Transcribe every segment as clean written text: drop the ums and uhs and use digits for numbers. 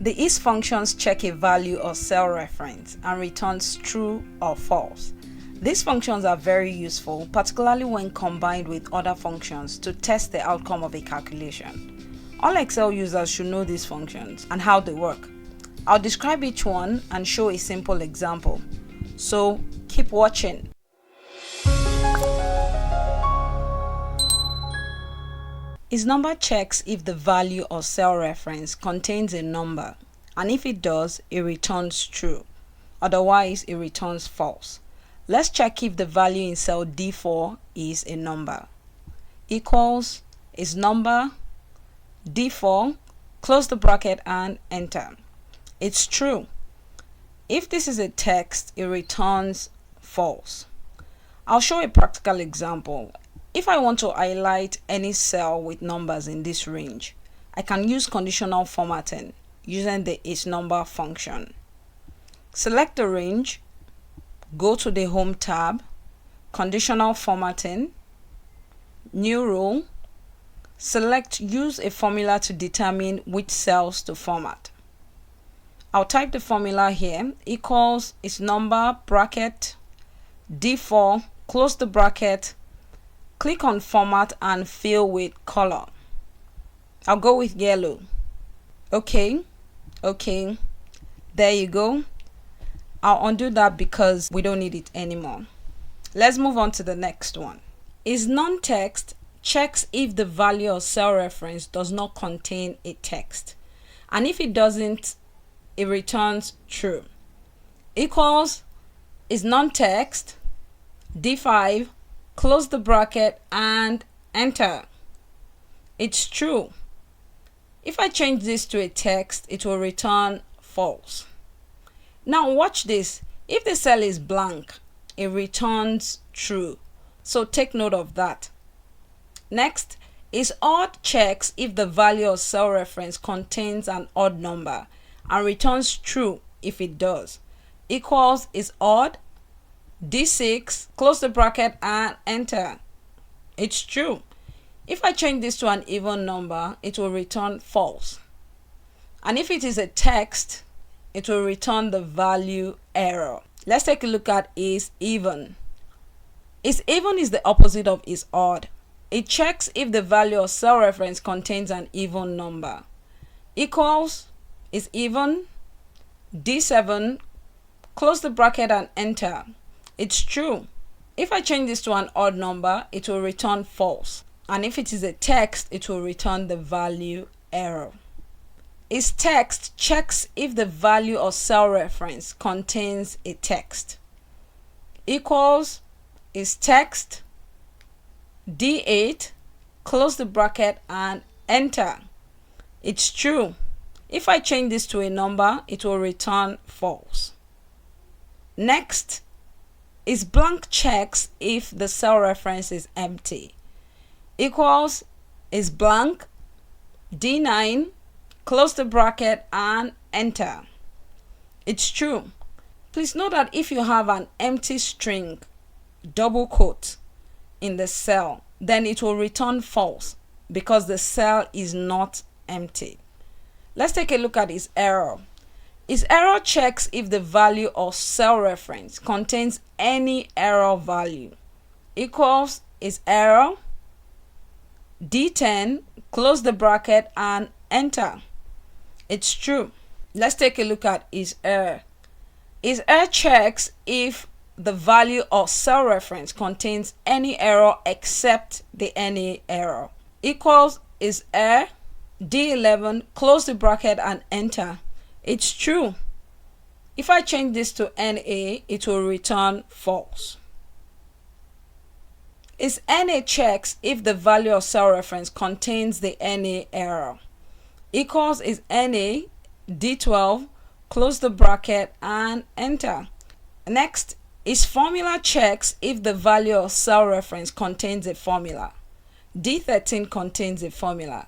The is functions check a value or cell reference and returns true or false. These functions are very useful, particularly when combined with other functions to test the outcome of a calculation. All Excel users should know these functions and how they work. I'll describe each one and show a simple example. So keep watching. IsNumber checks if the value or cell reference contains a number, and if it does, it returns true. Otherwise, it returns false. Let's check if the value in cell D4 is a number. Equals IsNumber D4, close the bracket and enter. It's true. If this is a text, it returns false. I'll show a practical example. If I want to highlight any cell with numbers in this range, I can use conditional formatting using the IsNumber function. Select the range, go to the Home tab, Conditional Formatting, New Rule, select Use a formula to determine which cells to format. I'll type the formula here, equals IsNumber bracket D4, close the bracket, click on Format and fill with color. I'll go with yellow. Okay, there you go. I'll undo that because we don't need it anymore. Let's move on to the next one. IsNonText checks if the value or cell reference does not contain a text, and if it doesn't, it returns true. Equals IsNonText D5, close the bracket and enter. It's true. If I change this to a text, it will return false. Now watch this. If the cell is blank, it returns true. So take note of that. Next, IsOdd checks if the value or cell reference contains an odd number and returns true if it does. Equals IsOdd D6, close the bracket and enter. It's true. If I change this to an even number, it will return false. And if it is a text, it will return the value error. Let's take a look at IsEven. IsEven is the opposite of IsOdd. It checks if the value or cell reference contains an even number. Equals IsEven D7, close the bracket and enter. It's true. If I change this to an odd number, it will return false. And if it is a text, it will return the value error. IsText checks if the value or cell reference contains a text. Equals IsText D8, close the bracket and enter. It's true. If I change this to a number, it will return false. Next, IsBlank checks if the cell reference is empty. Equals IsBlank D9, close the bracket and enter. It's true. Please note that if you have an empty string, double quote, in the cell, then it will return false because the cell is not empty. Let's take a look at IsError. IsError checks if the value or cell reference contains any error value. Equals IsError D10, close the bracket and enter. It's true. Let's take a look at IsError. IsError checks if the value or cell reference contains any error except the NA error. Equals IsError D11, close the bracket and enter. It's true. If I change this to NA, it will return false. IsNA checks if the value or cell reference contains the NA error. Equals IsNA D12, close the bracket and enter. Next, IsFormula checks if the value or cell reference contains a formula. D13 contains a formula.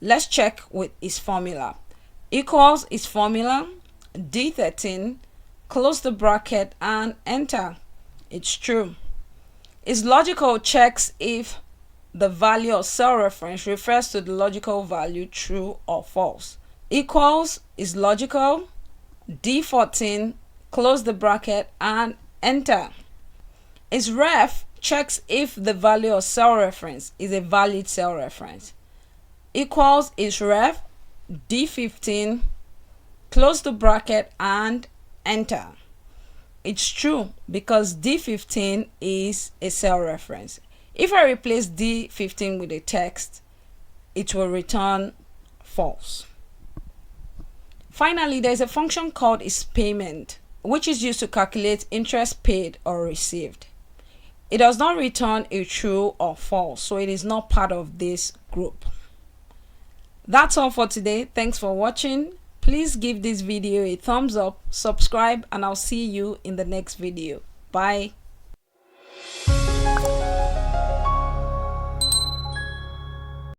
Let's check with IsFormula. Equals IsFormula D13, close the bracket and enter. It's true. IsLogical checks if the value or cell reference refers to the logical value true or false. Equals is logical. D14, close the bracket and enter. Is ref checks if the value of cell reference is a valid cell reference. Equals is ref. D15, close the bracket and enter. It's true because D15 is a cell reference. If I replace D15 with a text, it will return false. Finally, there is a function called isPayment, which is used to calculate interest paid or received. It does not return a true or false, so it is not part of this group. That's all for today. Thanks for watching. Please give this video a thumbs up, subscribe, and I'll see you in the next video. Bye.